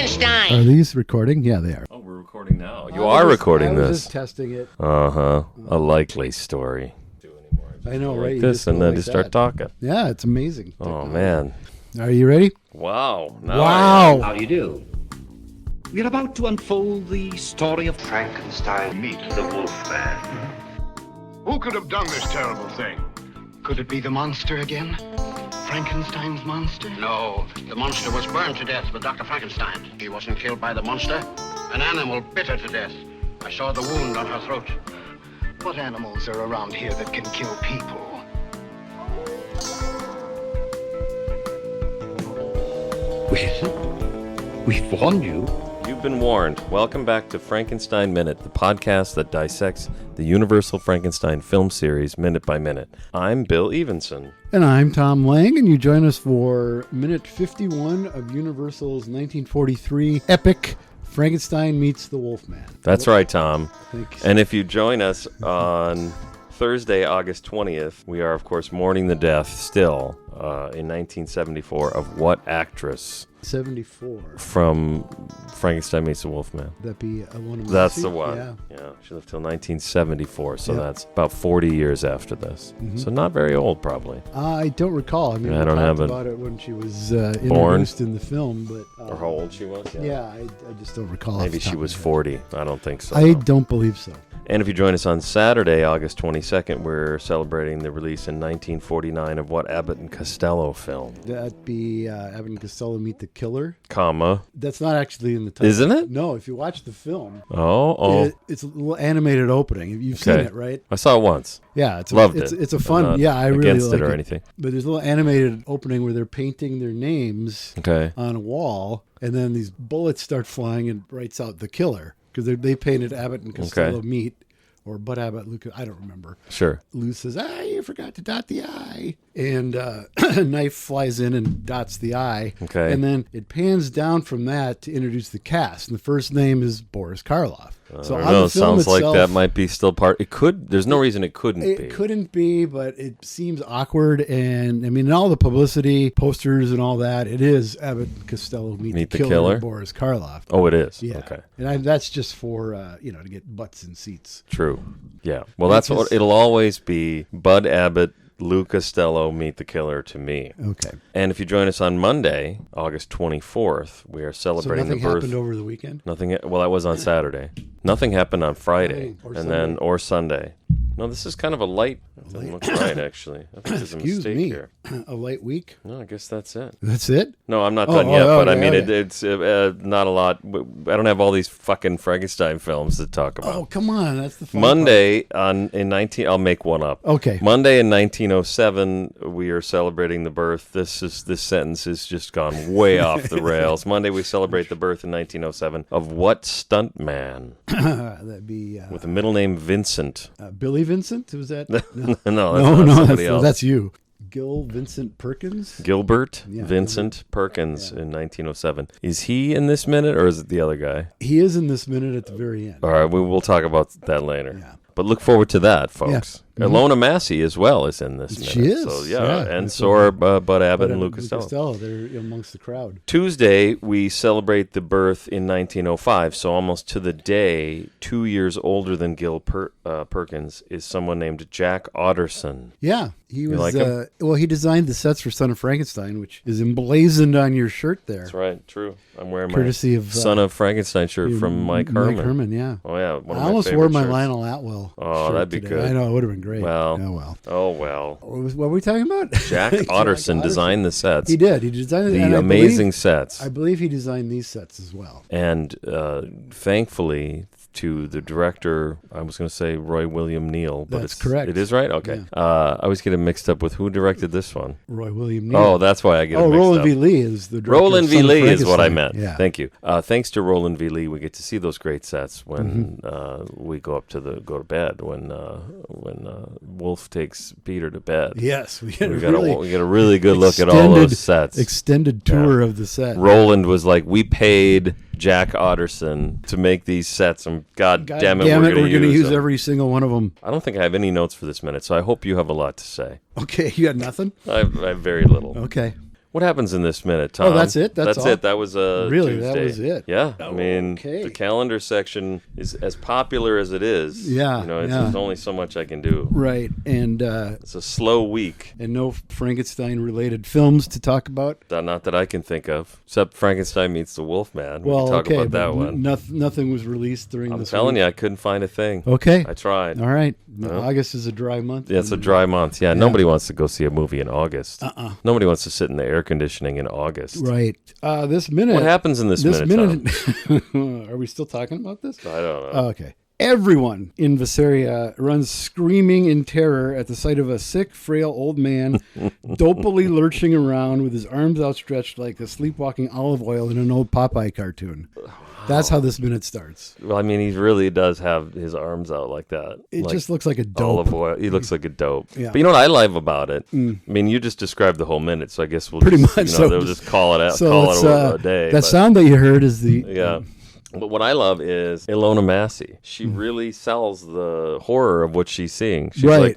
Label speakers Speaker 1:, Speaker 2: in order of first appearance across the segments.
Speaker 1: Frankenstein.
Speaker 2: Are these recording? Yeah, they are.
Speaker 3: Oh, we're recording now. You are recording
Speaker 2: I was
Speaker 3: this.
Speaker 2: just testing it.
Speaker 3: A likely story.
Speaker 2: I know,
Speaker 3: Like
Speaker 2: right? You
Speaker 3: this,
Speaker 2: go
Speaker 3: and then
Speaker 2: like
Speaker 3: just start
Speaker 2: that.
Speaker 3: talking.
Speaker 2: Yeah, it's amazing.
Speaker 3: Oh man!
Speaker 2: Are you ready?
Speaker 3: Wow! Now
Speaker 2: Wow!
Speaker 4: How do you do? We're about to unfold the story of Frankenstein meet the Wolfman.
Speaker 5: Who could have done this terrible thing?
Speaker 6: Could it be the monster again? Frankenstein's monster?
Speaker 7: No, the monster was burned to death with Dr. Frankenstein. He wasn't killed by the monster. An animal bit her to death. I saw the wound on her throat.
Speaker 6: What animals are around here that can kill people?
Speaker 4: We've warned you.
Speaker 3: You've been warned. Welcome back to Frankenstein Minute, the podcast that dissects the Universal Frankenstein film series minute by minute. I'm Bill Evenson.
Speaker 2: And I'm Tom Lang, and you join us for minute 51 of Universal's 1943 epic Frankenstein Meets the Wolfman.
Speaker 3: That's right, Tom.
Speaker 2: Thanks.
Speaker 3: And if you join us on Thursday, August 20th, we are, of course, mourning the death still in 1974 of what actress?
Speaker 2: 74.
Speaker 3: From Frankenstein Meets the Wolfman.
Speaker 2: That'd be one of my
Speaker 3: That's the one.
Speaker 2: Yeah.
Speaker 3: She lived till 1974, so
Speaker 2: Yep.
Speaker 3: that's about 40 years after this.
Speaker 2: Mhm.
Speaker 3: So not very old, probably.
Speaker 2: I don't recall. I mean,
Speaker 3: I
Speaker 2: we
Speaker 3: don't
Speaker 2: talked
Speaker 3: have it.
Speaker 2: about it when she was introduced in the film, but
Speaker 3: Or how old she was?
Speaker 2: yeah, I just don't recall. off
Speaker 3: Maybe
Speaker 2: the
Speaker 3: she
Speaker 2: top
Speaker 3: was
Speaker 2: of my
Speaker 3: 40. I don't think so.
Speaker 2: head. I
Speaker 3: no.
Speaker 2: don't believe so.
Speaker 3: And if you join us on Saturday, August 22nd, we're celebrating the release in 1949 of what Abbott and Costello film?
Speaker 2: That'd be Abbott and Costello Meet the Killer.
Speaker 3: Comma.
Speaker 2: That's not actually in the title.
Speaker 3: Isn't it?
Speaker 2: No, if you watch the film,
Speaker 3: Oh.
Speaker 2: it's a little animated opening. You've seen
Speaker 3: Okay.
Speaker 2: it, right?
Speaker 3: I saw it once.
Speaker 2: Yeah, it's
Speaker 3: Loved
Speaker 2: it's,
Speaker 3: it.
Speaker 2: It's a
Speaker 3: I'm
Speaker 2: fun.
Speaker 3: not
Speaker 2: Yeah, I really
Speaker 3: against
Speaker 2: like
Speaker 3: it or anything.
Speaker 2: But there's a little animated opening where they're painting their names
Speaker 3: Okay.
Speaker 2: on a wall, and then these bullets start flying and writes out the killer because they painted Abbott and Costello Meet. Or Bud Abbott, Luke, I don't remember.
Speaker 3: Sure.
Speaker 2: Lou says, you forgot to dot the I. And a knife flies in and dots the I.
Speaker 3: Okay.
Speaker 2: And then it pans down from that to introduce the cast. And the first name is Boris Karloff. So
Speaker 3: I
Speaker 2: on
Speaker 3: don't know.
Speaker 2: the film
Speaker 3: Sounds like
Speaker 2: itself,
Speaker 3: that might be still part. It could. There's no reason it couldn't be.
Speaker 2: it couldn't be, but it seems awkward. And I mean, in all the publicity, posters and all that, it is Abbott and Costello Meet the Killer, Boris Karloff.
Speaker 3: Oh, it is.
Speaker 2: Yeah.
Speaker 3: Okay.
Speaker 2: And that's just for, to get butts in seats.
Speaker 3: True. Yeah. Well, that's what it'll always be. Bud Abbott, Lou Costello Meet the Killer to me.
Speaker 2: Okay.
Speaker 3: And if you join us on Monday, August 24th, we are
Speaker 2: So
Speaker 3: celebrating
Speaker 2: nothing
Speaker 3: the birth.
Speaker 2: happened over the weekend?
Speaker 3: Well, that was on Saturday. Nothing happened on Friday, or Sunday. No, this is kind of a light. That doesn't look right, actually. I think there's a
Speaker 2: Excuse
Speaker 3: mistake
Speaker 2: me.
Speaker 3: here.
Speaker 2: A light week?
Speaker 3: No, I guess that's it.
Speaker 2: That's it?
Speaker 3: No, I'm not done yet, but I
Speaker 2: okay,
Speaker 3: mean,
Speaker 2: okay.
Speaker 3: it's not a lot. I don't have all these fucking Frankenstein films to talk about.
Speaker 2: Oh, come on. That's the fun
Speaker 3: Monday in 19. I'll make one up.
Speaker 2: Okay.
Speaker 3: Monday in 1907, we are celebrating the birth. This sentence has just gone way off the rails. Monday, we celebrate the birth in 1907 of what stuntman
Speaker 2: part. That'd be
Speaker 3: with the middle name Vincent?
Speaker 2: Billy Vincent? Was that?
Speaker 3: no, that's not somebody else.
Speaker 2: That's you. Gil Vincent Perkins?
Speaker 3: Gilbert
Speaker 2: Yeah,
Speaker 3: Vincent Perkins in 1907. Is he in this minute, or is it the other guy?
Speaker 2: He is in this minute at the very end.
Speaker 3: All right, we will talk about that later.
Speaker 2: Yeah.
Speaker 3: But look forward to that, folks.
Speaker 2: Yeah.
Speaker 3: Ilona Massey as well is in this minute.
Speaker 2: She is.
Speaker 3: So,
Speaker 2: Yeah.
Speaker 3: and so are Bud Abbott and Lou Costello.
Speaker 2: They're amongst the crowd.
Speaker 3: Tuesday, we celebrate the birth in 1905. So almost to the day, 2 years older than Gil Perkins is someone named Jack Otterson.
Speaker 2: Yeah. He was,
Speaker 3: like him?
Speaker 2: he designed the sets for Son of Frankenstein, which is emblazoned on your shirt there.
Speaker 3: That's right, true. I'm wearing
Speaker 2: Courtesy
Speaker 3: my
Speaker 2: of
Speaker 3: Son of Frankenstein shirt from Mike Herman.
Speaker 2: Mike Herman, yeah.
Speaker 3: Oh, yeah. One of
Speaker 2: I almost
Speaker 3: favorite
Speaker 2: wore my
Speaker 3: shirts.
Speaker 2: Lionel Atwell.
Speaker 3: Oh,
Speaker 2: shirt
Speaker 3: that'd be
Speaker 2: today.
Speaker 3: good.
Speaker 2: I know, it would have been great.
Speaker 3: Well.
Speaker 2: Oh, well.
Speaker 3: Oh, well.
Speaker 2: What were we talking about?
Speaker 3: Jack Otterson designed the sets.
Speaker 2: He did. He designed
Speaker 3: The
Speaker 2: and I
Speaker 3: amazing
Speaker 2: believe-
Speaker 3: sets.
Speaker 2: I believe he designed these sets as well.
Speaker 3: And thankfully, to the director, I was going to say Roy William Neal, but
Speaker 2: That's
Speaker 3: it's
Speaker 2: correct.
Speaker 3: It is right? Okay. I always get it mixed up with who directed this one.
Speaker 2: Roy William Neal.
Speaker 3: Oh, that's why I get it mixed
Speaker 2: Roland
Speaker 3: up.
Speaker 2: V. Lee is the director.
Speaker 3: Roland
Speaker 2: of
Speaker 3: V.
Speaker 2: Son of
Speaker 3: Lee is what I
Speaker 2: Frankenstein.
Speaker 3: meant.
Speaker 2: Yeah.
Speaker 3: Thank you. Thanks to Roland V. Lee, we get to see those great sets when we go to bed. When Wolf takes Peter to bed.
Speaker 2: Yes, we get
Speaker 3: we
Speaker 2: a
Speaker 3: get a really good look at all those sets.
Speaker 2: Extended tour of the set.
Speaker 3: Roland was like, we paid Jack Otterson to make these sets, and God damn it, we're going to
Speaker 2: use
Speaker 3: them.
Speaker 2: every single one of them.
Speaker 3: I don't think I have any notes for this minute, so I hope you have a lot to say.
Speaker 2: Okay, you got nothing?
Speaker 3: I have very little.
Speaker 2: Okay.
Speaker 3: What happens in this minute, Tom?
Speaker 2: Oh, that's it? That's all?
Speaker 3: it. That was
Speaker 2: really,
Speaker 3: Tuesday.
Speaker 2: that was it?
Speaker 3: Yeah. I mean, the calendar section is as popular as it is.
Speaker 2: Yeah.
Speaker 3: There's only so much I can do.
Speaker 2: Right. And
Speaker 3: it's a slow week.
Speaker 2: And no Frankenstein-related films to talk about?
Speaker 3: Not that I can think of, except Frankenstein Meets the Wolfman. We
Speaker 2: Well,
Speaker 3: can talk about that one.
Speaker 2: Nothing was released during this week.
Speaker 3: I'm telling you, I couldn't find a thing.
Speaker 2: Okay.
Speaker 3: I tried.
Speaker 2: All right. August is a dry month.
Speaker 3: Yeah, it's a dry month. Yeah, nobody wants to go see a movie in August. Nobody wants to sit in the air conditioning in August.
Speaker 2: Right. This minute.
Speaker 3: What happens in this minute?
Speaker 2: Are we still talking about this?
Speaker 3: I don't know.
Speaker 2: Okay. Everyone in Visaria runs screaming in terror at the sight of a sick, frail old man dopily lurching around with his arms outstretched like a sleepwalking olive oil in an old Popeye cartoon. That's how this minute starts.
Speaker 3: Well, I mean, he really does have his arms out like that.
Speaker 2: It just looks like a dope.
Speaker 3: Olive oil. He looks like a dope.
Speaker 2: Yeah.
Speaker 3: But you know what I love about it? I mean, you just described the whole minute, so I guess we'll
Speaker 2: pretty
Speaker 3: just,
Speaker 2: much.
Speaker 3: they'll just call it out.
Speaker 2: So
Speaker 3: call it a day.
Speaker 2: That sound that you heard is the
Speaker 3: yeah. But what I love is Ilona Massey. She really sells the horror of what she's seeing. She's like,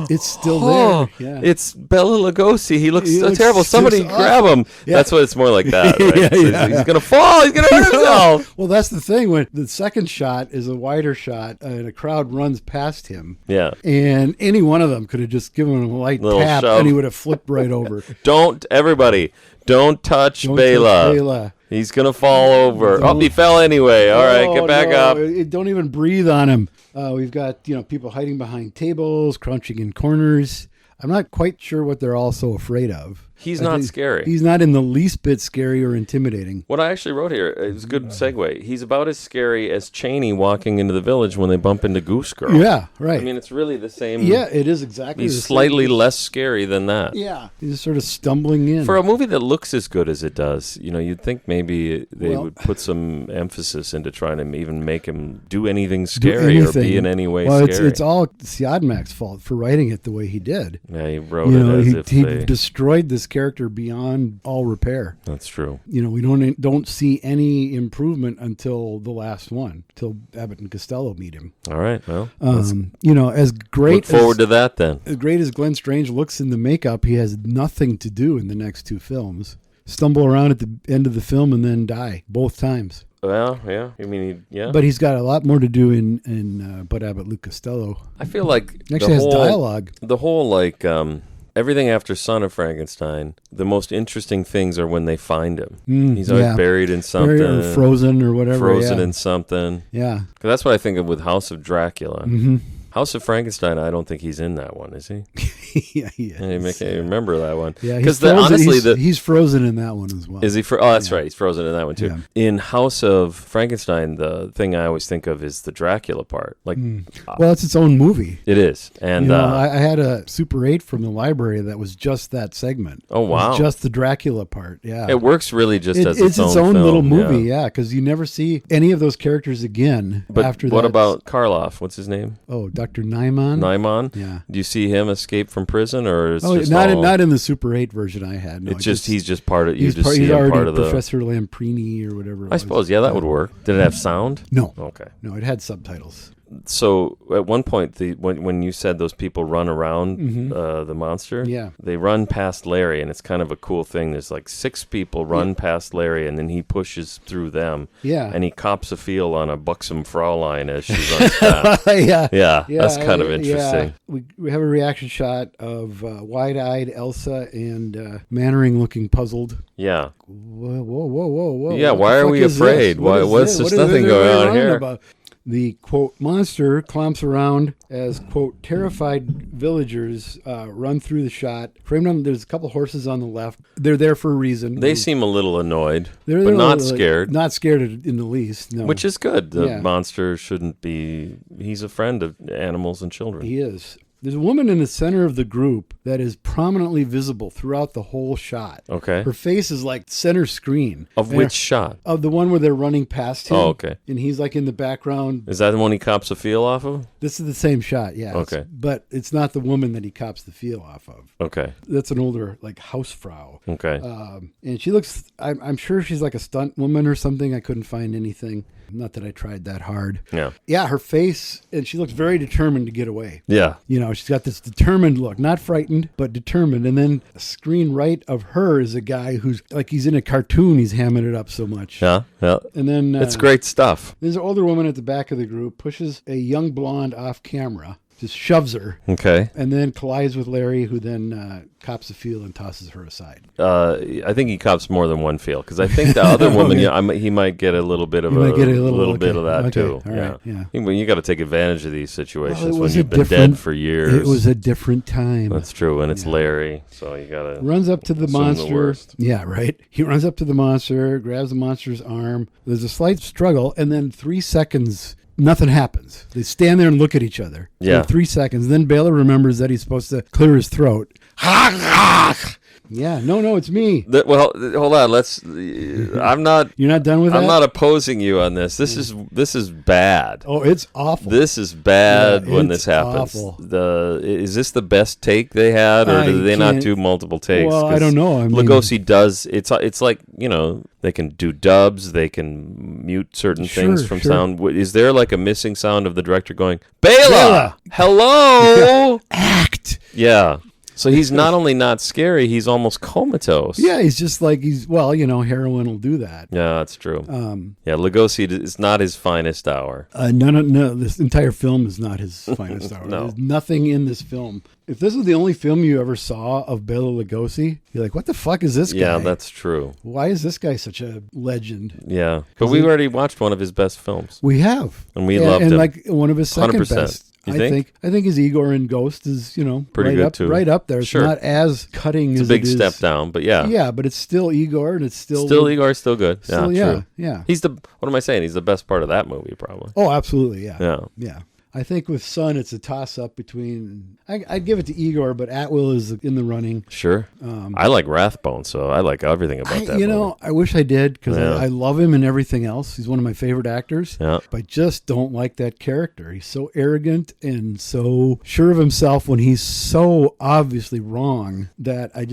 Speaker 2: it's still there. Yeah.
Speaker 3: It's Bela Lugosi. He looks so terrible. Somebody grab him.
Speaker 2: Yeah.
Speaker 3: That's what it's more like that, right? He's going to fall. He's going to hurt himself.
Speaker 2: Well, that's the thing. When the second shot is a wider shot and a crowd runs past him.
Speaker 3: Yeah.
Speaker 2: And any one of them could have just given him a light tap
Speaker 3: shove.
Speaker 2: and he would have flipped right over.
Speaker 3: Don't touch Bela. He's going to fall over. He fell anyway. All right, get back up.
Speaker 2: Don't even breathe on him. We've got, people hiding behind tables, crouching in corners. I'm not quite sure what they're all so afraid of.
Speaker 3: He's not scary.
Speaker 2: He's not in the least bit scary or intimidating.
Speaker 3: What I actually wrote here is a good segue. He's about as scary as Cheney walking into the village when they bump into Goose Girl.
Speaker 2: Yeah, right.
Speaker 3: I mean, it's really the same.
Speaker 2: Yeah, it is exactly
Speaker 3: He's slightly less scary than that.
Speaker 2: Yeah. He's just sort of stumbling in.
Speaker 3: For a movie that looks as good as it does, you'd think maybe they would put some emphasis into trying to even make him do anything scary or be in any way scary.
Speaker 2: It's all Siodmak's fault for writing it the way he did.
Speaker 3: Yeah, he wrote it as if
Speaker 2: he destroyed this character beyond all repair.
Speaker 3: That's true.
Speaker 2: We don't see any improvement until the last one, till Abbott and Costello meet him.
Speaker 3: All right. Well,
Speaker 2: as great
Speaker 3: look forward to that then.
Speaker 2: As great as Glenn Strange looks in the makeup, he has nothing to do in the next two films. Stumble around at the end of the film and then die both times.
Speaker 3: Well, yeah. I mean,
Speaker 2: But he's got a lot more to do in Bud Abbott, Luke Costello.
Speaker 3: I feel like
Speaker 2: he actually has dialogue.
Speaker 3: The whole everything after Son of Frankenstein, the most interesting things are when they find him. He's always buried in something.
Speaker 2: Or frozen or whatever.
Speaker 3: Frozen in something.
Speaker 2: Yeah.
Speaker 3: 'Cause that's what I think of with House of Dracula.
Speaker 2: Mm-hmm.
Speaker 3: House of Frankenstein, I don't think he's in that one, is he?
Speaker 2: Yeah, he is.
Speaker 3: I can't remember that one.
Speaker 2: Yeah, he's frozen in that one as well.
Speaker 3: Is he? That's right. He's frozen in that one too.
Speaker 2: Yeah.
Speaker 3: In House of Frankenstein, the thing I always think of is the Dracula part.
Speaker 2: Well, it's its own movie.
Speaker 3: It is, and
Speaker 2: I had a Super 8 from the library that was just that segment.
Speaker 3: Oh wow!
Speaker 2: It was just the Dracula part. Yeah,
Speaker 3: it works really just as
Speaker 2: it's its own
Speaker 3: film,
Speaker 2: little movie. Yeah, because you never see any of those characters again.
Speaker 3: But
Speaker 2: after that.
Speaker 3: What about Karloff? What's his name?
Speaker 2: Oh, Dr. Naiman.
Speaker 3: Yeah. Do you see him escape from prison, or is
Speaker 2: not in the Super 8 version I had? No,
Speaker 3: he's just part of.
Speaker 2: He's part of Professor Lamprini or whatever.
Speaker 3: I suppose. Yeah, that would work. Did it have sound?
Speaker 2: No.
Speaker 3: Okay.
Speaker 2: No, it had subtitles.
Speaker 3: So at one point, when you said those people run around the monster, they run past Larry, and it's kind of a cool thing. There's like 6 people run past Larry, and then he pushes through them.
Speaker 2: Yeah.
Speaker 3: And he cops a feel on a buxom Fraulein as she runs past. Yeah. That's kind of interesting.
Speaker 2: Yeah. We have a reaction shot of wide-eyed Elsa and Mannering looking puzzled.
Speaker 3: Yeah.
Speaker 2: Whoa.
Speaker 3: Yeah, why are we afraid? What's there's nothing going on here?
Speaker 2: About? The, quote, monster clomps around as, quote, terrified villagers run through the shot. Framed on, there's a couple horses on the left. They're there for a reason.
Speaker 3: They seem a little annoyed, but not scared.
Speaker 2: Not scared in the least, no.
Speaker 3: Which is good. The monster shouldn't be... He's a friend of animals and children.
Speaker 2: He is. There's a woman in the center of the group that is prominently visible throughout the whole shot.
Speaker 3: Okay.
Speaker 2: Her face is like center screen.
Speaker 3: Of which shot?
Speaker 2: Of the one where they're running past him.
Speaker 3: Oh, okay.
Speaker 2: And he's like in the background.
Speaker 3: Is that the one he cops a feel off of?
Speaker 2: This is the same shot, yeah.
Speaker 3: Okay.
Speaker 2: But it's not the woman that he cops the feel off of.
Speaker 3: Okay.
Speaker 2: That's an older, like, Hausfrau.
Speaker 3: Okay.
Speaker 2: And she looks, I'm sure she's like a stunt woman or something. I couldn't find anything. Not that I tried that hard.
Speaker 3: Yeah.
Speaker 2: Yeah, her face, and she looks very determined to get away.
Speaker 3: Yeah.
Speaker 2: You know, she's got this determined look, not frightened, but determined. And then a screen right of her is a guy who's like he's in a cartoon. He's hamming it up so much.
Speaker 3: Yeah.
Speaker 2: And then
Speaker 3: it's great stuff.
Speaker 2: There's an older woman at the back of the group, pushes a young blonde off camera, just shoves her.
Speaker 3: Okay.
Speaker 2: And then collides with Larry, who then cops a feel and tosses her aside.
Speaker 3: I think he cops more than one feel, because I think the other woman, he might get a little bit of bit of that too.
Speaker 2: All right, yeah.
Speaker 3: You got to take advantage of these situations
Speaker 2: Well,
Speaker 3: when you've been dead for years.
Speaker 2: It was a different time.
Speaker 3: That's true, and it's Larry, so you got to
Speaker 2: runs up to the monster.
Speaker 3: The worst.
Speaker 2: Yeah, right. He runs up to the monster, grabs the monster's arm. There's a slight struggle, and then 3 seconds. Nothing happens. They stand there and look at each other.
Speaker 3: Yeah.
Speaker 2: For 3 seconds. Then Baylor remembers that he's supposed to clear his throat. Yeah. No, it's me.
Speaker 3: Well, hold on. I'm not.
Speaker 2: You're not done with that?
Speaker 3: I'm not opposing you on this. This is bad.
Speaker 2: Oh, it's awful.
Speaker 3: This is bad when this happens.
Speaker 2: Awful.
Speaker 3: Is this the best take they had, or do they not do multiple takes?
Speaker 2: Well, I don't know.
Speaker 3: Lugosi does. It's like, they can do dubs. They can mute certain things from sound. Is there like a missing sound of the director going, Bela, hello,
Speaker 2: act?
Speaker 3: Yeah. So he's not only not scary, he's almost comatose.
Speaker 2: Yeah, he's just like heroin will do that.
Speaker 3: Yeah, that's true. Lugosi is not his finest hour.
Speaker 2: No, this entire film is not his finest hour.
Speaker 3: No.
Speaker 2: There's nothing in this film. If this was the only film you ever saw of Bela Lugosi, you're like, what the fuck is this guy?
Speaker 3: Yeah, that's true.
Speaker 2: Why is this guy such a legend?
Speaker 3: Yeah, but we've already watched one of his best films.
Speaker 2: We have.
Speaker 3: And we loved him.
Speaker 2: And like one of his second
Speaker 3: 100%.
Speaker 2: best.
Speaker 3: You think?
Speaker 2: I think his Igor in Ghost is,
Speaker 3: pretty
Speaker 2: right
Speaker 3: good
Speaker 2: up,
Speaker 3: too.
Speaker 2: right up there. It's
Speaker 3: Sure.
Speaker 2: not as cutting
Speaker 3: it's
Speaker 2: as
Speaker 3: a big
Speaker 2: it is.
Speaker 3: step down, but yeah.
Speaker 2: Yeah, but it's still Igor, and it's still
Speaker 3: Igor's still good.
Speaker 2: Still,
Speaker 3: true.
Speaker 2: Yeah.
Speaker 3: He's what am I saying? He's the best part of that movie, probably.
Speaker 2: Oh, absolutely, yeah.
Speaker 3: Yeah.
Speaker 2: I think with Son, it's a toss-up between... I'd give it to Igor, but Atwill is in the running.
Speaker 3: Sure. I like Rathbone, so I like everything about that movie.
Speaker 2: I wish I did, because I love him and everything else. He's one of my favorite actors.
Speaker 3: Yeah.
Speaker 2: But I just don't like that character. He's so arrogant and so sure of himself when he's so obviously wrong that I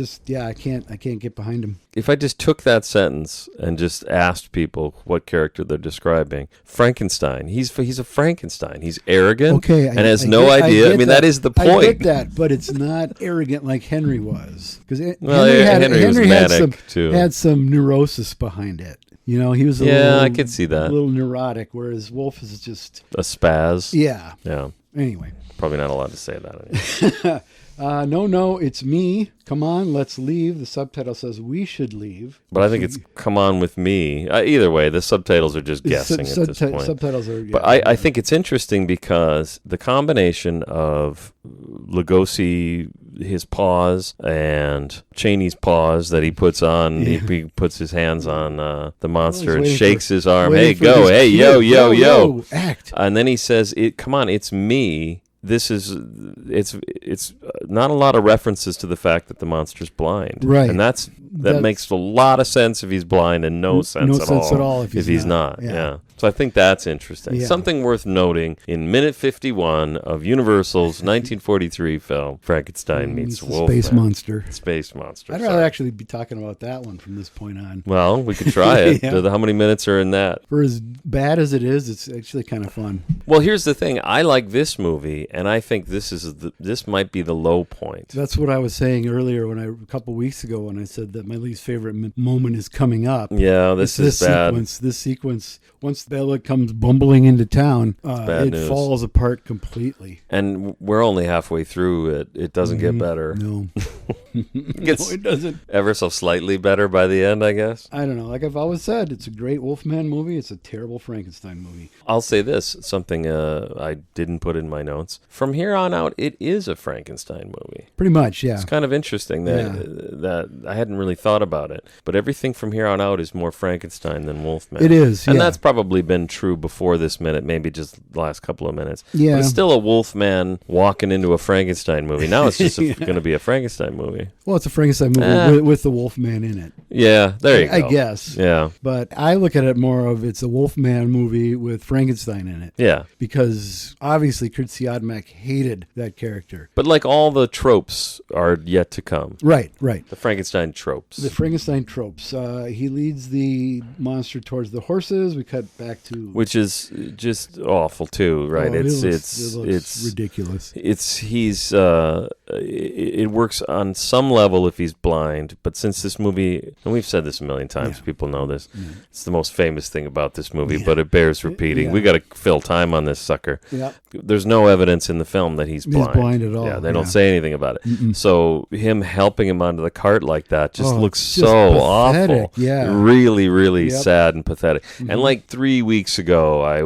Speaker 2: can't get behind him.
Speaker 3: If I just took that sentence and just asked people what character they're describing, Frankenstein. He's a Frankenstein. He's arrogant and has no idea. I mean, that is the point.
Speaker 2: I get that, but it's not arrogant like Henry was. Because
Speaker 3: Henry was manic too.
Speaker 2: Had some neurosis behind it. He was
Speaker 3: I could see that.
Speaker 2: A little neurotic, whereas Wolf is just
Speaker 3: a spaz.
Speaker 2: Yeah.
Speaker 3: Yeah.
Speaker 2: Anyway,
Speaker 3: probably not allowed to say that.
Speaker 2: No, it's me. Come on, let's leave. The subtitle says we should leave.
Speaker 3: But I think it's come on with me. Either way, the subtitles are just guessing at this point.
Speaker 2: Subtitles are...
Speaker 3: But I think it's interesting because the combination of Lugosi, his paws, and Chaney's paws that he puts on, he puts his hands on the monster and shakes his arm. Hey, go. Hey, yo.
Speaker 2: Act.
Speaker 3: And then he says, come on, it's me. It's not a lot of references to the fact that the monster's blind.
Speaker 2: Right.
Speaker 3: And that makes a lot of sense if he's blind and no sense at all if he's not. Yeah. So I think that's interesting.
Speaker 2: Yeah.
Speaker 3: Something worth noting in minute 51 of Universal's 1943 film, Frankenstein meets Wolfman. Space Monster.
Speaker 2: I'd rather actually be talking about that one from this point on.
Speaker 3: Well, we could try it. How many minutes are in that?
Speaker 2: For as bad as it is, it's actually kind of fun.
Speaker 3: Well, here's the thing. I like this movie, and I think this might be the low point.
Speaker 2: That's what I was saying earlier a couple weeks ago when I said that my least favorite moment is coming up.
Speaker 3: Yeah, this is bad.
Speaker 2: This sequence, once Bela comes bumbling into town, it falls apart completely.
Speaker 3: And we're only halfway through it. It doesn't get better.
Speaker 2: No.
Speaker 3: It gets
Speaker 2: no, it doesn't.
Speaker 3: Ever so slightly better by the end, I guess.
Speaker 2: I don't know. Like I've always said, it's a great Wolfman movie. It's a terrible Frankenstein movie.
Speaker 3: I'll say this, something I didn't put in my notes. From here on out, it is a Frankenstein movie.
Speaker 2: Pretty much, yeah.
Speaker 3: It's kind of interesting that I hadn't really thought about it. But everything from here on out is more Frankenstein than Wolfman.
Speaker 2: It is,
Speaker 3: and that's probably been true before this minute, maybe just the last couple of minutes.
Speaker 2: Yeah.
Speaker 3: But it's still a Wolfman walking into a Frankenstein movie. Now it's just going to be a Frankenstein movie. movie.
Speaker 2: Well, it's a Frankenstein movie with the Wolfman in it.
Speaker 3: Yeah, there you go.
Speaker 2: I guess.
Speaker 3: Yeah.
Speaker 2: But I look at it more of it's a Wolfman movie with Frankenstein in it.
Speaker 3: Yeah.
Speaker 2: Because obviously Kurt Siodmak hated that character.
Speaker 3: But like all the tropes are yet to come.
Speaker 2: Right.
Speaker 3: The Frankenstein tropes.
Speaker 2: The Frankenstein tropes. He leads the monster towards the horses. We cut back to...
Speaker 3: Which is just awful too, right?
Speaker 2: Oh,
Speaker 3: it's
Speaker 2: ridiculous.
Speaker 3: It works on some level if he's blind, but since this movie, and we've said this a million times, people know this, it's the most famous thing about this movie, but it bears repeating. We got to fill time on this sucker.
Speaker 2: Yeah.
Speaker 3: There's no evidence in the film that he's blind.
Speaker 2: He's blind at all.
Speaker 3: Yeah, they don't say anything about it. Mm-mm. So him helping him onto the cart like that just looks
Speaker 2: just
Speaker 3: so
Speaker 2: pathetic.
Speaker 3: awful.
Speaker 2: Yeah.
Speaker 3: Really, really sad and pathetic. Mm-hmm. And like 3 weeks ago, I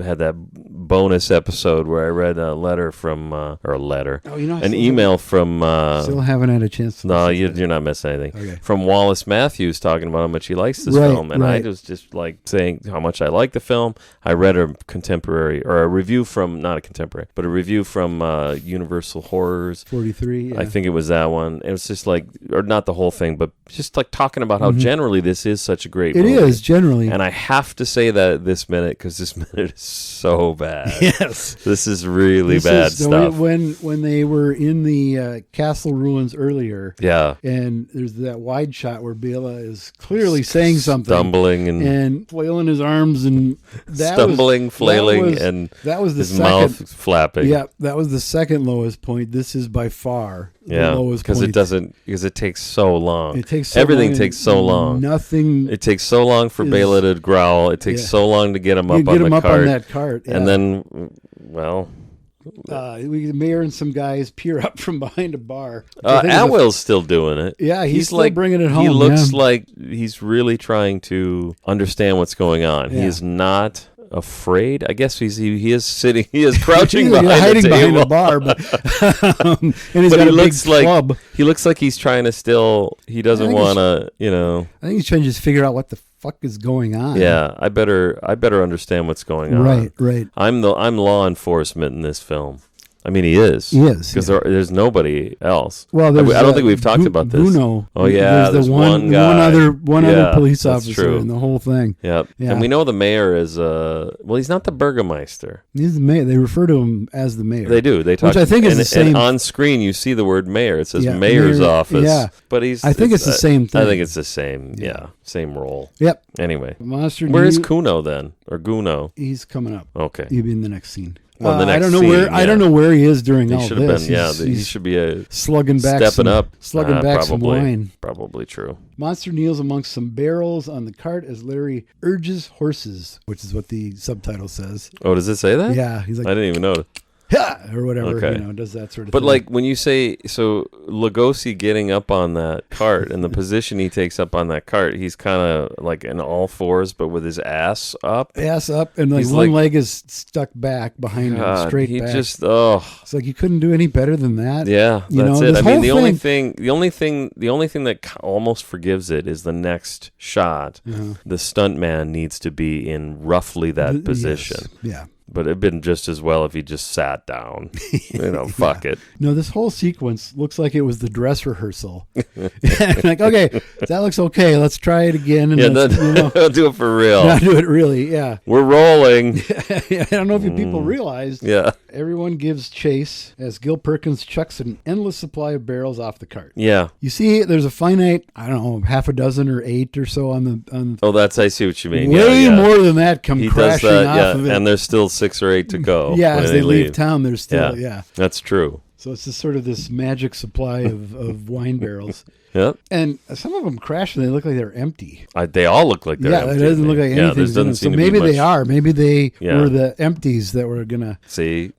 Speaker 3: had that bonus episode where I read a letter from, an email from...
Speaker 2: still haven't had a chance to
Speaker 3: No, you're not missing anything. Okay. From Wallace Matthews talking about how much he likes this film. And I was just like saying how much I like the film. I read a contemporary, or a review from, not a contemporary, but a review from Universal Horrors.
Speaker 2: 43, yeah.
Speaker 3: I think it was that one. It was just like, or not the whole thing, but just like talking about how generally this is such a great movie.
Speaker 2: It is, generally.
Speaker 3: And I have to say that at this minute, because this minute is so bad.
Speaker 2: Yes.
Speaker 3: This is really bad stuff.
Speaker 2: When they were in the castle ruins earlier, and there's that wide shot where Bela is clearly saying something,
Speaker 3: stumbling and
Speaker 2: flailing his arms, and
Speaker 3: flailing, and
Speaker 2: that was
Speaker 3: his mouth flapping.
Speaker 2: Yeah, that was the second lowest point. This is by far the lowest point.
Speaker 3: Because it takes so long.
Speaker 2: It takes so
Speaker 3: everything
Speaker 2: long,
Speaker 3: takes so long.
Speaker 2: Nothing.
Speaker 3: It takes so long for Bela to growl. It takes so long to get him up on the cart.
Speaker 2: On that cart,
Speaker 3: and then, well.
Speaker 2: The mayor and some guys peer up from behind a bar.
Speaker 3: Atwell's still doing it.
Speaker 2: Yeah, he's still
Speaker 3: like
Speaker 2: bringing it home.
Speaker 3: He looks like he's really trying to understand what's going on.
Speaker 2: Yeah.
Speaker 3: He is not afraid. I guess he is sitting. He is crouching
Speaker 2: hiding behind a bar, and he's got a big club.
Speaker 3: He looks like he's trying to still. He doesn't want to.
Speaker 2: I think he's trying to just figure out what the fuck is going on.
Speaker 3: Yeah, I better understand what's going on.
Speaker 2: Right.
Speaker 3: I'm law enforcement in this film. I mean, he is. Because there's nobody else.
Speaker 2: Well,
Speaker 3: I don't think we've talked about this.
Speaker 2: Bruno.
Speaker 3: Oh, yeah. There's
Speaker 2: one guy. One other police officer in the whole thing.
Speaker 3: Yep. Yeah. And we know the mayor is, he's not the Burgermeister.
Speaker 2: He's the mayor. They refer to him as the mayor.
Speaker 3: They do. They talk.
Speaker 2: Which I think is the same.
Speaker 3: And on screen, you see the word mayor. It says mayor's office.
Speaker 2: Yeah.
Speaker 3: But
Speaker 2: I think it's the same thing.
Speaker 3: I think it's the same. Yeah. Same role.
Speaker 2: Yep.
Speaker 3: Anyway.
Speaker 2: Monster.
Speaker 3: Where is Kuno then? Or Guno?
Speaker 2: He's coming up.
Speaker 3: Okay.
Speaker 2: He'll be in the next scene.
Speaker 3: Well,
Speaker 2: I don't know where. I don't know where he is during all this.
Speaker 3: He should be
Speaker 2: slugging back, slugging back some wine.
Speaker 3: Probably true.
Speaker 2: Monster kneels amongst some barrels on the cart as Larry urges horses, which is what the subtitle says.
Speaker 3: Oh, does it say that?
Speaker 2: Yeah, he's like,
Speaker 3: I didn't even know.
Speaker 2: Or whatever, does that sort of thing.
Speaker 3: But like when you say, so Lugosi getting up on that cart and the position he takes up on that cart, he's kind of like in all fours, but with his ass up.
Speaker 2: And like one leg is stuck back behind him, straight back. It's like you couldn't do any better than that.
Speaker 3: Yeah, that's it. I mean, the only thing that almost forgives it is the next shot. The stuntman needs to be in roughly that position.
Speaker 2: Yes. Yeah.
Speaker 3: But it'd been just as well if he just sat down. Fuck it.
Speaker 2: No, this whole sequence looks like it was the dress rehearsal. Like, okay, that looks okay. Let's try it again. And
Speaker 3: do it for real.
Speaker 2: Not do it really, yeah.
Speaker 3: We're rolling.
Speaker 2: I don't know if you people realized.
Speaker 3: Yeah.
Speaker 2: Everyone gives chase as Gil Perkins chucks an endless supply of barrels off the cart.
Speaker 3: Yeah.
Speaker 2: You see, there's a finite, I don't know, half a dozen or 8 or so on the.
Speaker 3: Oh, I see what you mean.
Speaker 2: Way more than that come crashing off of it.
Speaker 3: And there's still 6 or 8 to go.
Speaker 2: Yeah, as they leave town, there's still,
Speaker 3: That's true.
Speaker 2: So it's just sort of this magic supply of wine barrels.
Speaker 3: Yep.
Speaker 2: And some of them crash and they look like they're empty.
Speaker 3: They all look like they're empty.
Speaker 2: Yeah, it doesn't look like anything's in them. So maybe they are. Maybe they were the empties that were going to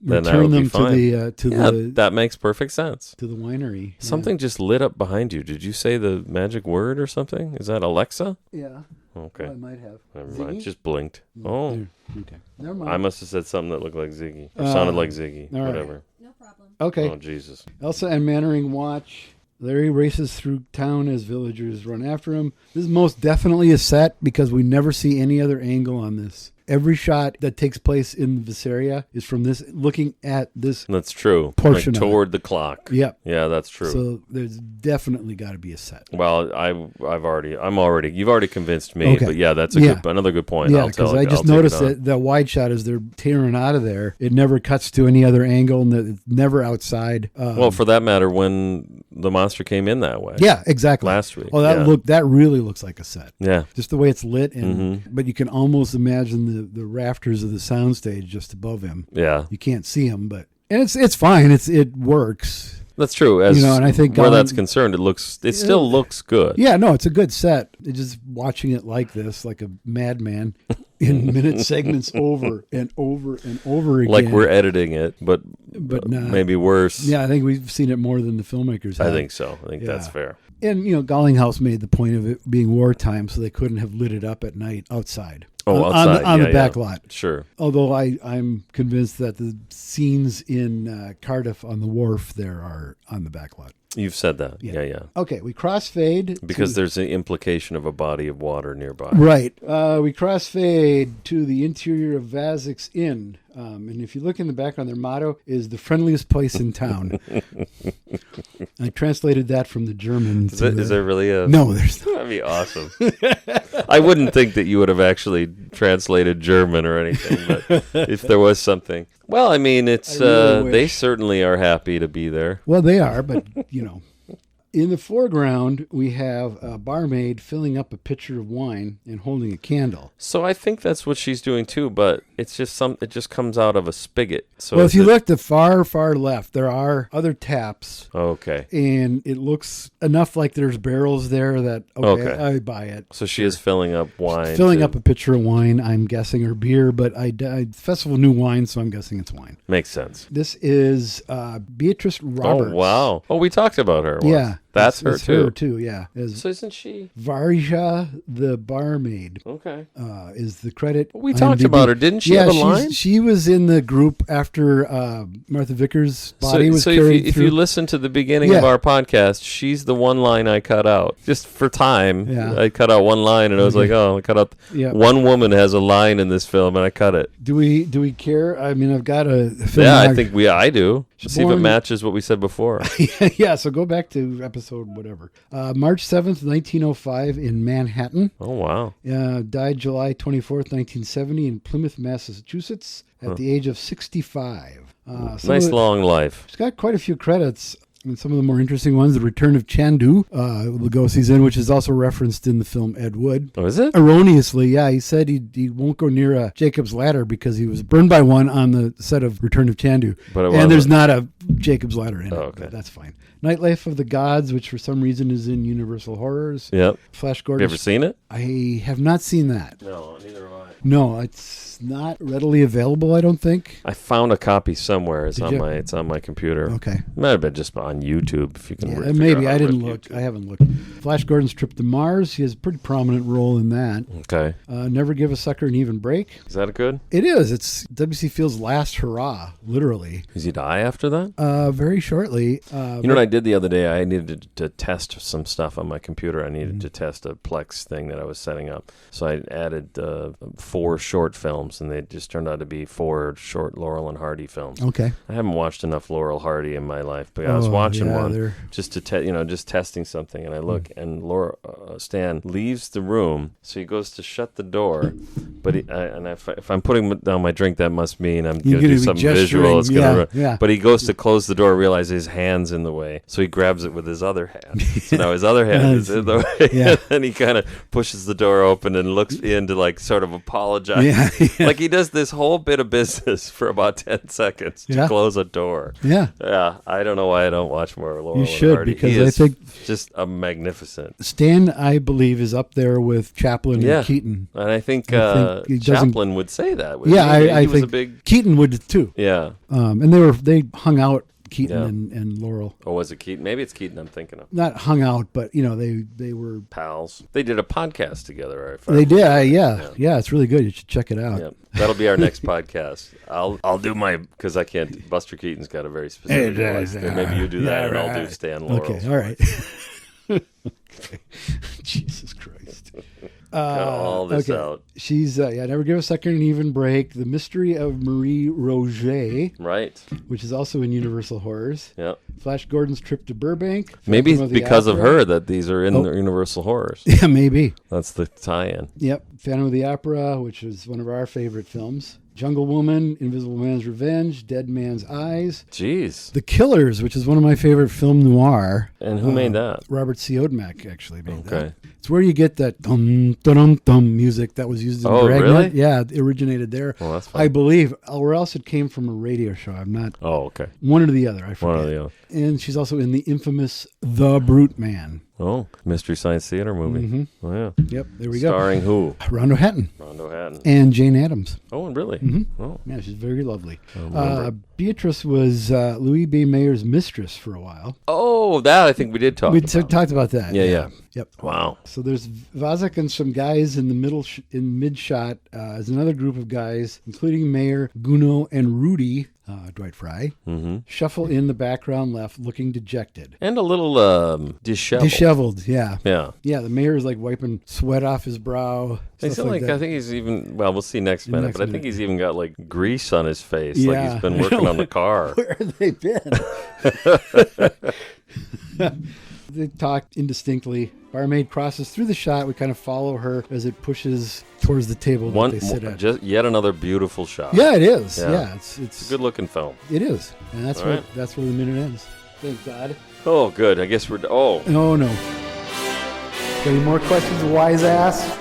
Speaker 2: return them to the
Speaker 3: that makes perfect sense.
Speaker 2: To the winery.
Speaker 3: Something just lit up behind you. Did you say the magic word or something? Is that Alexa?
Speaker 2: Yeah.
Speaker 3: Okay.
Speaker 2: Well, I might have.
Speaker 3: Never mind. It just blinked. Oh.
Speaker 2: Okay. Never mind.
Speaker 3: I must have said something that looked like Ziggy. Or sounded like Ziggy. Whatever.
Speaker 1: Right. No problem.
Speaker 2: Okay.
Speaker 3: Oh, Jesus.
Speaker 2: Elsa and Mannering watch. Larry races through town as villagers run after him. This is most definitely a set because we never see any other angle on this. every shot that takes place in Visaria is from this, looking at this.
Speaker 3: That's true.
Speaker 2: Portion
Speaker 3: like toward the clock.
Speaker 2: Yep.
Speaker 3: Yeah, that's true.
Speaker 2: So there's definitely got to be a set.
Speaker 3: Well, you've already convinced me. Okay. But yeah, that's another good point.
Speaker 2: Yeah, because I just noticed that the wide shot as they're tearing out of there, it never cuts to any other angle, and it's never outside.
Speaker 3: Well, for that matter, when the monster came in that way.
Speaker 2: Yeah, exactly.
Speaker 3: Last week.
Speaker 2: Oh, that really looks like a set.
Speaker 3: Yeah.
Speaker 2: Just the way it's lit, and but you can almost imagine the rafters of the soundstage just above him.
Speaker 3: Yeah.
Speaker 2: You can't see him, and it's fine. It works.
Speaker 3: That's true. As
Speaker 2: and I think
Speaker 3: where that's concerned, it still looks good.
Speaker 2: Yeah, no, it's a good set. It's just watching it like this, like a madman, in minute segments over and over and over again.
Speaker 3: Like we're editing it, but maybe worse.
Speaker 2: Yeah, I think we've seen it more than the filmmakers have.
Speaker 3: I think so. I think that's fair.
Speaker 2: And, Gallinghouse made the point of it being wartime, so they couldn't have lit it up at night outside.
Speaker 3: Outside.
Speaker 2: On the back lot.
Speaker 3: Sure.
Speaker 2: Although I'm convinced that the scenes in Cardiff on the wharf there are on the back lot.
Speaker 3: You've said that. Yeah.
Speaker 2: Okay, we crossfade.
Speaker 3: Because there's an implication of a body of water nearby.
Speaker 2: Right. We crossfade to the interior of Vazik's Inn. And if you look in the background, their motto is the friendliest place in town. I translated that from the German.
Speaker 3: Is there really a...
Speaker 2: No, there's not.
Speaker 3: That'd be awesome. I wouldn't think that you would have actually translated German or anything, but if there was something. Well, I mean, it's really they certainly are happy to be there.
Speaker 2: Well, they are, but, In the foreground, we have a barmaid filling up a pitcher of wine and holding a candle.
Speaker 3: So I think that's what she's doing too, but it's just it just comes out of a spigot. So
Speaker 2: well, if you look to far left, there are other taps.
Speaker 3: Okay.
Speaker 2: And it looks enough like there's barrels there that, okay. I buy it.
Speaker 3: So she is filling up wine.
Speaker 2: She's filling up a pitcher of wine, I'm guessing, or beer, but Festival New Wine, so I'm guessing it's wine.
Speaker 3: Makes sense.
Speaker 2: This is Beatrice Roberts.
Speaker 3: Oh, wow. Oh, we talked about her once.
Speaker 2: Yeah.
Speaker 3: That's her too.
Speaker 2: Her too, yeah.
Speaker 3: So isn't she
Speaker 2: Varja the barmaid?
Speaker 3: Okay.
Speaker 2: Is the credit?
Speaker 3: We talked about her, didn't she? Have a line?
Speaker 2: She was in the group after Martha Vickers' body was carried through.
Speaker 3: If you listen to the beginning of our podcast, she's the one line I cut out just for time. Yeah. I cut out one line, and I was like, I cut out. Yeah. One woman has a line in this film, and I cut it.
Speaker 2: Do we care? I mean, I've got a film.
Speaker 3: Yeah, I think I do. See if it matches what we said before.
Speaker 2: Yeah. So go back to episode whatever. March 7th, 1905 in Manhattan.
Speaker 3: Oh, wow.
Speaker 2: Died July 24th, 1970 in Plymouth, Massachusetts at the age of 65.
Speaker 3: Nice long life.
Speaker 2: She's got quite a few credits. And some of the more interesting ones, The Return of Chandu, Lugosi's in, which is also referenced in the film Ed Wood.
Speaker 3: Oh, is it?
Speaker 2: Erroneously, yeah. He said he won't go near a Jacob's Ladder because he was burned by one on the set of Return of Chandu. And there's not a Jacob's Ladder in it,
Speaker 3: okay.
Speaker 2: But that's fine. Nightlife of the Gods, which for some reason is in Universal Horrors.
Speaker 3: Yep.
Speaker 2: Flash Gordon.
Speaker 3: You ever seen it?
Speaker 2: I have not seen that.
Speaker 3: No, neither have I.
Speaker 2: No, it's not readily available, I don't think.
Speaker 3: I found a copy somewhere. It's on my computer.
Speaker 2: Okay.
Speaker 3: It might have been just on YouTube if you can.
Speaker 2: Yeah, maybe I didn't look. YouTube. I haven't looked. Flash Gordon's Trip to Mars. He has a pretty prominent role in that.
Speaker 3: Okay.
Speaker 2: Never Give a Sucker an Even Break.
Speaker 3: Is that good?
Speaker 2: It is. It's W.C. Field's last hurrah, literally.
Speaker 3: Does he die after that?
Speaker 2: Very shortly.
Speaker 3: You know what I did the other day? I needed to test some stuff on my computer. I needed to test a Plex thing that I was setting up. So I added 4 short films, and they just turned out to be 4 short Laurel and Hardy films.
Speaker 2: Okay.
Speaker 3: I haven't watched enough Laurel Hardy in my life, but I was watching one just to just testing something, and I look, and Stan leaves the room, so he goes to shut the door, but if I'm putting down my drink, that must mean I'm going to do something visual. It's But he goes to close the door, realizes his hand's in the way, so he grabs it with his other hand. So now his other hand is in the way, and then he kind of pushes the door open and looks in to sort of apologize. Like he does this whole bit of business for about 10 seconds to close a door. Yeah. I don't know why I don't watch more Laurel and Hardy. You should, because I think just a magnificent.
Speaker 2: Stan, I believe, is up there with Chaplin and Keaton.
Speaker 3: And I think Chaplin would say that.
Speaker 2: I
Speaker 3: think
Speaker 2: was a big Keaton would too.
Speaker 3: Yeah.
Speaker 2: And they hung out, Keaton and Laurel.
Speaker 3: Or was it Keaton? Maybe it's Keaton I'm thinking of.
Speaker 2: Not hung out, but they were
Speaker 3: pals. They did a podcast together.
Speaker 2: They did, yeah. It's really good. You should check it out.
Speaker 3: Yep. That'll be our next podcast. I'll do my, because I can't. Buster Keaton's got a very specific voice. Maybe you do that, and I'll do Stan Laurel's.
Speaker 2: Okay, all right. Jesus Christ.
Speaker 3: Cut all this out.
Speaker 2: She's Never Give a Second an Even Break. The Mystery of Marie Roget.
Speaker 3: Right.
Speaker 2: Which is also in Universal Horrors.
Speaker 3: Yep.
Speaker 2: Flash Gordon's Trip to Burbank.
Speaker 3: Maybe because of her that these are in the Universal Horrors.
Speaker 2: Yeah, maybe.
Speaker 3: That's the tie-in.
Speaker 2: Yep. Phantom of the Opera, which is one of our favorite films. Jungle Woman, Invisible Man's Revenge, Dead Man's Eyes.
Speaker 3: Jeez.
Speaker 2: The Killers, which is one of my favorite film noir.
Speaker 3: And who made that?
Speaker 2: Robert C. Odmack actually made that.
Speaker 3: Okay.
Speaker 2: It's where you get that dum-dum-dum music that was used in Dragnet.
Speaker 3: Really?
Speaker 2: Yeah, it originated there.
Speaker 3: Oh, that's fun.
Speaker 2: I believe. Or else it came from a radio show. I'm not...
Speaker 3: Oh, okay.
Speaker 2: One or the other, I forget.
Speaker 3: One or the other.
Speaker 2: And she's also in the infamous The Brute Man.
Speaker 3: Oh, Mystery Science Theater movie.
Speaker 2: Mm-hmm.
Speaker 3: Oh, yeah.
Speaker 2: Yep, there we go.
Speaker 3: Starring who?
Speaker 2: Rondo Hatton.
Speaker 3: Rondo Hatton.
Speaker 2: And Jane Addams.
Speaker 3: Oh, really?
Speaker 2: Mm-hmm.
Speaker 3: Oh.
Speaker 2: Yeah, she's very lovely.
Speaker 3: Beatrice
Speaker 2: was Louis B. Mayer's mistress for a while.
Speaker 3: Oh, that I think we did talk about.
Speaker 2: We talked about that.
Speaker 3: Yeah.
Speaker 2: Yep.
Speaker 3: Wow.
Speaker 2: So there's Vazek and some guys in the middle, in mid shot. Is another group of guys, including Mayer, Guno, and Rudy. Dwight Fry, shuffle in the background left, looking dejected.
Speaker 3: And a little disheveled.
Speaker 2: Disheveled, yeah.
Speaker 3: Yeah.
Speaker 2: Yeah, the mayor is like wiping sweat off his brow.
Speaker 3: I feel like I think he's even, well, we'll see next minute, but I think he's even got like grease on his face.
Speaker 2: Yeah.
Speaker 3: Like he's been working on the car.
Speaker 2: Where have they been? They talk indistinctly. Barmaid crosses through the shot. We kind of follow her as it pushes towards the table that they sit at.
Speaker 3: Just yet another beautiful shot.
Speaker 2: Yeah, it is. Yeah, it's
Speaker 3: a good looking film.
Speaker 2: It is, and that's where the minute ends. Thank God.
Speaker 3: Oh, good. I guess we're. Oh
Speaker 2: no. Got any more questions, wise ass?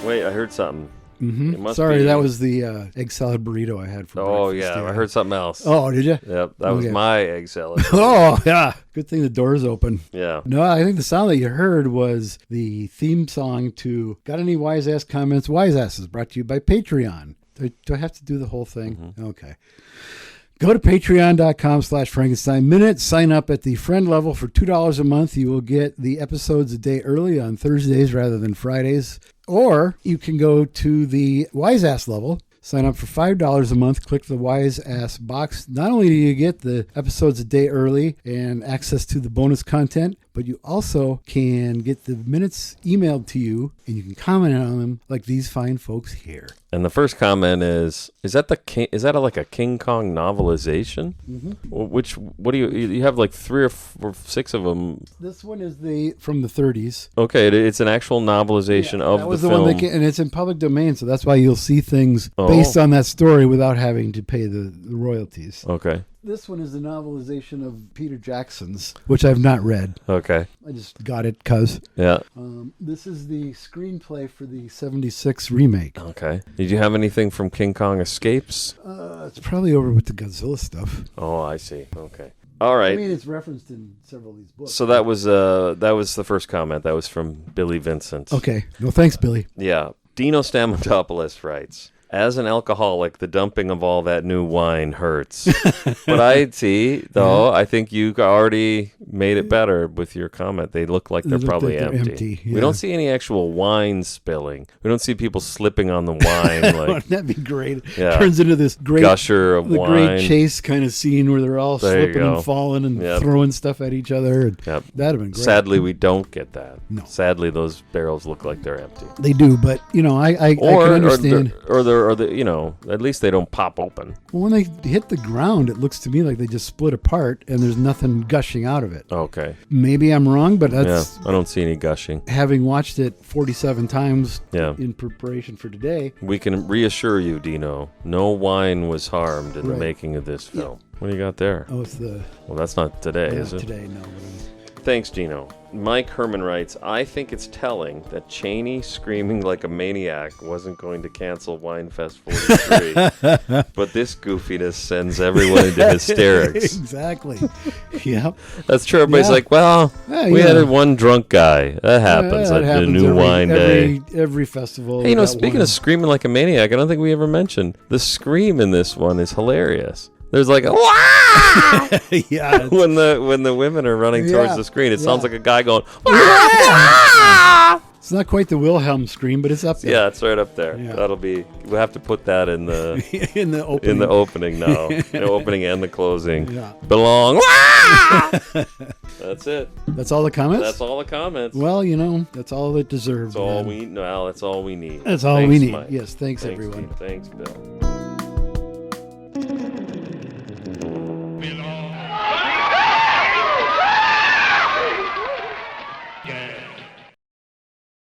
Speaker 3: Wait, I heard something.
Speaker 2: Mm-hmm. Sorry, that was the egg salad burrito I had for breakfast.
Speaker 3: Oh, yeah. I heard something else.
Speaker 2: Oh, did you?
Speaker 3: Yep. That was my egg salad.
Speaker 2: Oh, yeah. Good thing the door's open.
Speaker 3: Yeah.
Speaker 2: No, I think the sound that you heard was the theme song to Got Any Wise Ass Comments? Wise Asses, brought to you by Patreon. Do I have to do the whole thing? Mm-hmm. Okay. Go to patreon.com/Frankenstein Minute. Sign up at the friend level for $2 a month. You will get the episodes a day early on Thursdays rather than Fridays. Or you can go to the Wise Ass level. Sign up for $5 a month. Click the Wise Ass box. Not only do you get the episodes a day early and access to the bonus content, but you also can get the minutes emailed to you, and you can comment on them like these fine folks here.
Speaker 3: And the first comment is that like a King Kong novelization? Mm-hmm. What do you have like 3 or 6 of them?
Speaker 2: This one is from the 30s.
Speaker 3: Okay, it's an actual novelization of the film. That was the one
Speaker 2: and it's in public domain, so that's why you'll see things based on that story without having to pay the royalties.
Speaker 3: Okay.
Speaker 2: This one is the novelization of Peter Jackson's, which I've not read.
Speaker 3: Okay.
Speaker 2: I just got it because.
Speaker 3: Yeah.
Speaker 2: This is the screenplay for the 76 remake.
Speaker 3: Okay. Did you have anything from King Kong Escapes?
Speaker 2: It's probably over with the Godzilla stuff.
Speaker 3: Oh, I see. Okay. All right.
Speaker 2: I mean, it's referenced in several of these books.
Speaker 3: So that was the first comment. That was from Billy Vincent.
Speaker 2: Okay. Well, thanks, Billy.
Speaker 3: Yeah. Dino Stamatopoulos writes, as an alcoholic, the dumping of all that new wine hurts. But I think you already made it better with your comment. They look like they're probably empty.
Speaker 2: Yeah.
Speaker 3: We don't see any actual wine spilling. We don't see people slipping on the wine. Like,
Speaker 2: that'd be great.
Speaker 3: Yeah.
Speaker 2: Turns into this great
Speaker 3: gusher of wine.
Speaker 2: The great chase kind of scene where they're all slipping and falling and throwing stuff at each other.
Speaker 3: Yep.
Speaker 2: That'd have been great.
Speaker 3: Sadly, we don't get that.
Speaker 2: No.
Speaker 3: Sadly, those barrels look like they're empty.
Speaker 2: They do, but I can understand.
Speaker 3: Or at least they don't pop open.
Speaker 2: Well, when they hit the ground, it looks to me like they just split apart and there's nothing gushing out of it.
Speaker 3: Okay.
Speaker 2: Maybe I'm wrong, but that's...
Speaker 3: I don't see any gushing.
Speaker 2: Having watched it 47 times
Speaker 3: in
Speaker 2: preparation for today...
Speaker 3: We can reassure you, Dino, no wine was harmed in the making of this film. Yeah. What do you got there?
Speaker 2: Oh, it's the...
Speaker 3: Well, that's not today, is it?
Speaker 2: Today, no.
Speaker 3: Thanks, Gino. Mike Herman writes, I think it's telling that Cheney screaming like a maniac wasn't going to cancel Winefest 43. But this goofiness sends everyone into hysterics.
Speaker 2: Exactly. Yeah.
Speaker 3: That's true. Everybody's like, well, we had one drunk guy. That happens at the new wine day.
Speaker 2: Every festival.
Speaker 3: Hey, speaking of screaming like a maniac, I don't think we ever mentioned the scream in this one is hilarious. There's like a
Speaker 2: yeah.
Speaker 3: when the women are running towards the screen, it sounds like a guy going
Speaker 2: It's not quite the Wilhelm scream, but it's up there.
Speaker 3: Yeah, it's right up there.
Speaker 2: Yeah.
Speaker 3: We'll have to put that in the
Speaker 2: in the opening.
Speaker 3: in the opening now. The opening and the closing.
Speaker 2: Yeah.
Speaker 3: Belong. That's it.
Speaker 2: That's all the comments?
Speaker 3: That's all the comments.
Speaker 2: Well, that's all it deserves.
Speaker 3: That's all we need.
Speaker 2: That's all we need.
Speaker 3: Mike.
Speaker 2: Yes, thanks everyone.
Speaker 3: Steve. Thanks, Bill.